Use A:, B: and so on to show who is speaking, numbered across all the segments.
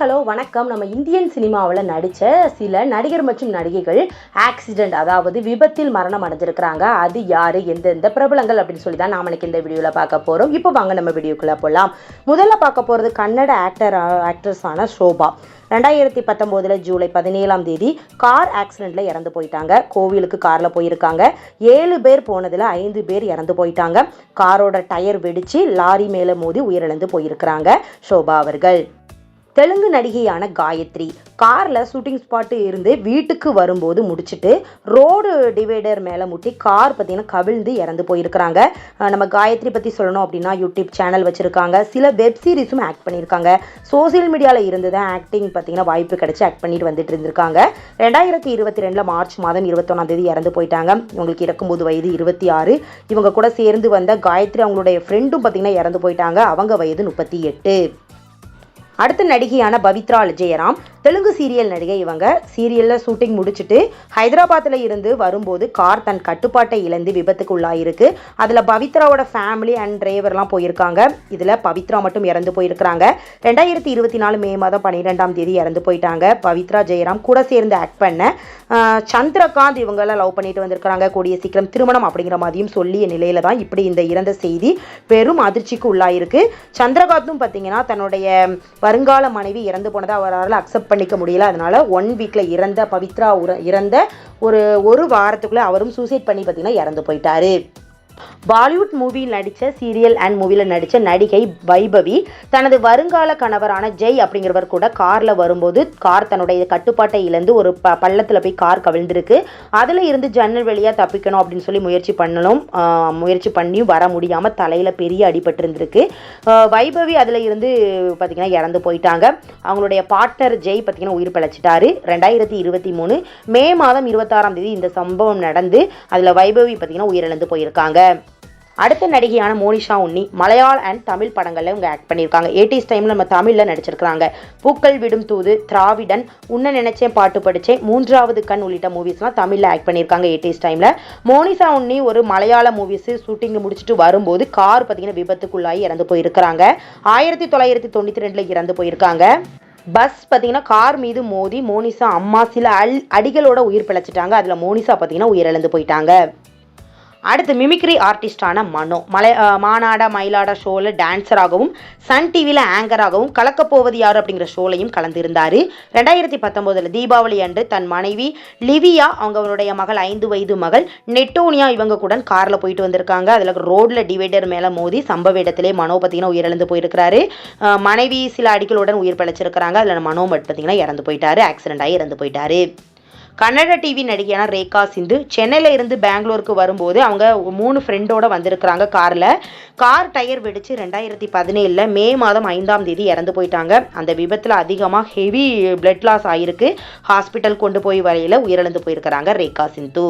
A: Hello வணக்கம். நம்ம Indian சினிமாவில் நடித்த சில நடிகர் மற்றும் நடிகைகள் ஆக்சிடென்ட், அதாவது விபத்தில் மரணம் அடைஞ்சிருக்கிறாங்க. அது யார், எந்தெந்த பிரபலங்கள் அப்படின்னு சொல்லி தான் நாம் இன்னைக்கு இந்த வீடியோவில் பார்க்க போகிறோம். இப்போ வாங்க நம்ம வீடியோக்குள்ளே போகலாம். முதல்ல பார்க்க போகிறது கன்னட ஆக்ட்ரஸான ஷோபா. 2019 ஜூலை 17 கார் ஆக்சிடெண்ட்டில் இறந்து போயிட்டாங்க. கோவிலுக்கு காரில் போயிருக்காங்க. 7 பேர் போனதில் 5 பேர் இறந்து போயிட்டாங்க. காரோட டயர் வெடித்து லாரி மேலே மோதி உயிரிழந்து போயிருக்கிறாங்க ஷோபா அவர்கள். தெலுங்கு நடிகையான காயத்ரி காரில் ஷூட்டிங் ஸ்பாட்டு இருந்து வீட்டுக்கு வரும்போது முடிச்சுட்டு ரோடு டிவைடர் மேலே முட்டி கார் பார்த்திங்கன்னா கவிழ்ந்து இறந்து போயிருக்கிறாங்க. நம்ம காயத்ரி பற்றி சொல்லணும் அப்படின்னா யூடியூப் சேனல் வச்சுருக்காங்க. சில வெப் சீரிஸும் ஆக்ட் பண்ணியிருக்காங்க. சோசியல் மீடியாவில் இருந்து தான் ஆக்டிங் பார்த்திங்கன்னா வாய்ப்பு கிடச்சி ஆக்ட் பண்ணிட்டு வந்துட்டு இருந்திருக்காங்க. 2022 மார்ச் மாதம் 21 இறந்து போயிட்டாங்க. இவங்களுக்கு இறக்கும்போது வயது 26. இவங்க கூட சேர்ந்து வந்த காயத்ரி அவங்களுடைய ஃப்ரெண்டும் பார்த்திங்கன்னா இறந்து போயிட்டாங்க. அவங்க வயது 38. அடுத்த நடிகையான பவித்ரா ஜெயராம் தெலுங்கு சீரியல் நடிகை. இவங்க சீரியலில் ஷூட்டிங் முடிச்சுட்டு ஹைதராபாத்தில் இருந்து வரும்போது கார் தன் கட்டுப்பாட்டை இழந்து விபத்துக்கு உள்ளாயிருக்கு. அதில் பவித்ராவோட ஃபேமிலி அண்ட் டிரைவர்லாம் போயிருக்காங்க. இதில் பவித்ரா மட்டும் இறந்து போயிருக்கிறாங்க. 2024 மே மாதம் 12 இறந்து போயிட்டாங்க. பவித்ரா ஜெயராம் கூட சேர்ந்து ஆக்ட் பண்ண சந்திரகாந்த் இவங்கெல்லாம் லவ் பண்ணிட்டு வந்திருக்கிறாங்க. கூடிய சீக்கிரம் திருமணம் அப்படிங்கிற மாதிரியும் சொல்லிய நிலையில தான் இப்படி இந்த இறந்த செய்தி பெரும் அதிர்ச்சிக்கு உள்ளாயிருக்கு. சந்திரகாந்தும் பார்த்தீங்கன்னா தன்னுடைய வருங்கால மனைவி இறந்து போனதை அவரால் அக்செப்ட் பண்ணிக்க முடியல. அதனால 1 வீக்கில் இறந்த பவித்ரா இறந்த ஒரு வாரத்துக்குள்ளே அவரும் சூசைட் பண்ணி பார்த்தீங்கன்னா இறந்து போயிட்டாரு. பாலிவுட் மூவியில் நடித்த சீரியல் அண்ட் மூவியில் நடித்த நடிகை வைபவி தனது வருங்கால கணவரான ஜெய் அப்படிங்கிறவர் கூட காரில் வரும்போது கார் தன்னுடைய கட்டுப்பாட்டை இழந்து ஒரு பள்ளத்தில் போய் கார் கவிழ்ந்திருக்கு. அதில் இருந்து ஜன்னல் வழியாக தப்பிக்கணும் அப்படின்னு சொல்லி முயற்சி பண்ணி வர முடியாமல் தலையில் பெரிய அடிபட்டு இருந்திருக்கு. வைபவி அதில் இருந்து பார்த்திங்கன்னா இறந்து போயிட்டாங்க. அவங்களுடைய பார்ட்னர் ஜெய் பார்த்திங்கன்னா உயிர் பிழைச்சிட்டாரு. 2023 மே மாதம் 26 இந்த சம்பவம் நடந்து அதில் வைபவி பார்த்திங்கன்னா உயிரிழந்து போயிருக்காங்க. அடுத்த நடிகையான மோனிஷா உன்னி மலையாள அண்ட் தமிழ் படங்களில் இவங்க ஆக்ட் பண்ணியிருக்காங்க. 80s டைமில் நம்ம தமிழில் நடிச்சிருக்கிறாங்க. பூக்கள் விடும் தூது, திராவிடன், உன்ன நினைச்சேன், பாட்டு படித்தேன், 3வது கண் உள்ளிட்ட மூவிஸ்லாம் தமிழில் ஆக்ட் பண்ணியிருக்காங்க 80s டைமில். மோனிஷா உன்னி ஒரு மலையாள மூவிஸு ஷூட்டிங் முடிச்சுட்டு வரும்போது கார் பார்த்திங்கன்னா விபத்துக்குள்ளாகி இறந்து போயிருக்கிறாங்க. 1992 இறந்து போயிருக்காங்க. பஸ் பார்த்திங்கன்னா கார் மீது மோதி மோனிஷா அம்மா சில அடிகளோட உயிர் பிழைச்சிட்டாங்க. அதில் மோனிஷா பார்த்திங்கன்னா உயிரிழந்து போயிட்டாங்க. அடுத்து மிமிக்ரி ஆர்டிஸ்டான மனோ மாநாடா மயிலாடா ஷோவில் டான்ஸராகவும் சன் டிவியில் ஆங்கராகவும் கலக்கப்போவது யார் அப்படிங்கிற ஷோலையும் கலந்துருந்தார். 2019 தீபாவளி அன்று தன் மனைவி லிவியா அவங்களுடைய மகள் 5 வயது மகள் நெட்டோனியா இவங்க கூட காரில் போயிட்டு வந்திருக்காங்க. அதில் ரோடில் டிவைடர் மேலே மோதி சம்பவ இடத்திலே மனோ பார்த்திங்கன்னா உயிரிழந்து போயிருக்கிறாரு. மனைவி சில அடிகளுடன் உயிர் பிழைச்சிருக்கிறாங்க. அதில் மனோ மட்டும் பார்த்திங்கன்னா இறந்து போயிட்டாரு. ஆக்சிடென்ட் ஆகி இறந்து போயிட்டாரு. கன்னட டிவி நடிகையான ரேகா சிந்து சென்னையில் இருந்து பெங்களூருக்கு வரும்போது அவங்க 3 ஃப்ரெண்டோடு வந்திருக்கிறாங்க. கார் டயர் வெடித்து 2017 மே மாதம் 5 இறந்து போயிட்டாங்க. அந்த விபத்தில் அதிகமாக ஹெவி பிளட் லாஸ் ஆகிருக்கு. ஹாஸ்பிட்டல் கொண்டு போய் வரையில் உயிரிழந்து போயிருக்கிறாங்க ரேகா சிந்து.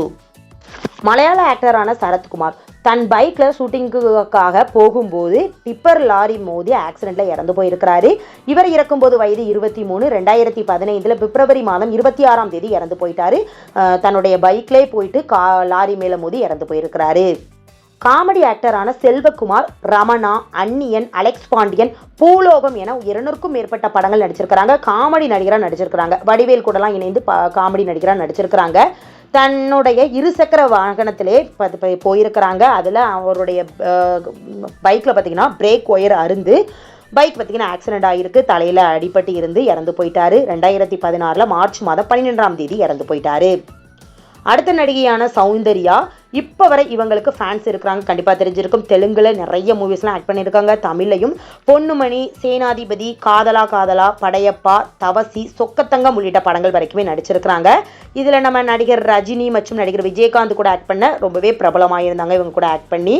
A: மலையாள ஆக்டரான சரத்குமார் தன் பைக்கில் ஷூட்டிங்குக்காக போகும்போது டிப்பர் லாரி மோதி ஆக்சிடெண்ட்டில் இறந்து போயிருக்கிறாரு. இவர் இறக்கும்போது வயது 23. 2015 பிப்ரவரி மாதம் 26 இறந்து போயிட்டாரு. தன்னுடைய பைக்லேயே போயிட்டு லாரி மேலே மோதி இறந்து போயிருக்கிறாரு. காமெடி ஆக்டரான செல்வகுமார், ரமணா, அன்னியன், அலெக்ஸ் பாண்டியன், பூலோகம் என 200க்கும் மேற்பட்ட படங்கள் நடிச்சிருக்கிறாங்க. காமெடி நடிகராக நடிச்சிருக்கிறாங்க. வடிவேல் கூடலாம் இணைந்து காமெடி நடிகராக நடிச்சிருக்கிறாங்க. தன்னுடைய 2 சக்கர வாகனத்திலே போயிருக்கிறாங்க. அதில் அவருடைய பைக்கில் பார்த்திங்கன்னா பிரேக் ஒயர் அருந்து பைக் பார்த்திங்கன்னா ஆக்சிடென்ட் ஆகிருக்கு. தலையில் அடிபட்டு இருந்து இறந்து போயிட்டாரு. 2016 மார்ச் மாதம் 12 இறந்து போயிட்டாரு. அடுத்த நடிகையான சௌந்தர்யா. இப்போ வரை இவங்களுக்கு ஃபேன்ஸ் இருக்கிறாங்க. கண்டிப்பாக தெரிஞ்சிருக்கும். தெலுங்குல நிறைய மூவிஸ்லாம் ஆக்ட் பண்ணியிருக்காங்க. தமிழையும் பொன்னுமணி, சேனாதிபதி, காதலா காதலா, படையப்பா, தவசி, சொக்கத்தங்கம் உள்ளிட்ட படங்கள் வரைக்குமே நடிச்சிருக்கிறாங்க. இதில் நம்ம நடிகர் ரஜினி மற்றும் நடிகர் விஜயகாந்த் கூட ஆக்ட் பண்ண ரொம்பவே பிரபலமாக இருந்தாங்க. இவங்க கூட ஆக்ட் பண்ணி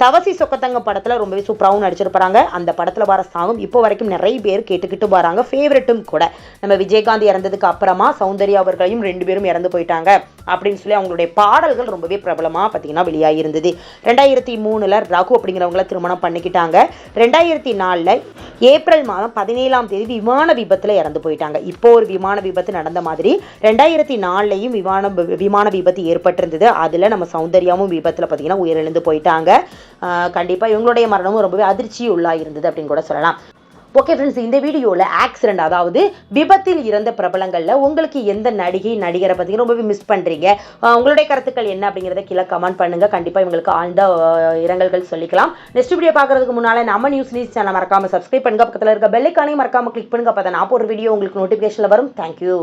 A: தவசி சொக்கத்தங்கம் படத்தில் ரொம்பவே சூப்பராகவும் நடிச்சிருப்பாங்க. அந்த படத்தில் வர சாங்கும் இப்போ வரைக்கும் நிறைய பேர் கேட்டுக்கிட்டு வராங்க. ஃபேவரெட்டும் கூட. நம்ம விஜயகாந்த் இறந்ததுக்கு அப்புறமா சௌந்தர்யா அவர்களையும் 2 பேரும் இறந்து போயிட்டாங்க அப்படின்னு சொல்லி அவங்களுடைய பாடல்கள் ரொம்பவே பிரபலமாக பார்த்தீங்கன்னா வெளியாகி இருந்தது. 2003 ரகு அப்படிங்கிறவங்கள திருமணம் பண்ணிக்கிட்டாங்க. 2004 ஏப்ரல் மாதம் 17 விமான விபத்தில் இறந்து போயிட்டாங்க. இப்போ ஒரு விமான விபத்து நடந்த மாதிரி 2004 விமான விபத்து ஏற்பட்டிருந்தது. அதில் நம்ம சௌந்தர்யாவும் விபத்தில் பார்த்தீங்கன்னா உயிரிழந்து போயிட்டாங்க. கண்டிப்பாக இவங்களுடைய மரணமும் ரொம்பவே அதிர்ச்சி உள்ளாக இருந்தது அப்படின்னு கூட சொல்லலாம். ஓகே ஃப்ரெண்ட்ஸ், இந்த வீடியோவில் ஆக்சிடென்ட் அதாவது விபத்தில் இறந்த பிரபலங்களில் உங்களுக்கு எந்த நடிகை நடிகரை பார்த்தீங்கன்னா ரொம்பவே மிஸ் பண்ணுறீங்க, உங்களுடைய கருத்துக்கள் என்ன அப்படிங்கிறத கீழே கமெண்ட் பண்ணுங்கள். கண்டிப்பாக இவங்களுக்கு ஆழ்ந்த இரங்கல்கள் சொல்லிக்கலாம். நெக்ஸ்ட் வீடியோ பார்க்குறதுக்கு முன்னால் நம்ம நியூஸ் சேனல் மறக்காமல் சப்ஸ்கிரைப் பண்ணுங்க, பக்கத்தில் இருக்க பெல் ஐகானையும் மறக்காமல் கிளிக் பண்ணுங்க. அப்போ தான் நான் ஒரு வீடியோ உங்களுக்கு நோட்டிஃபிகேஷனில் வரும். தேங்க்யூ.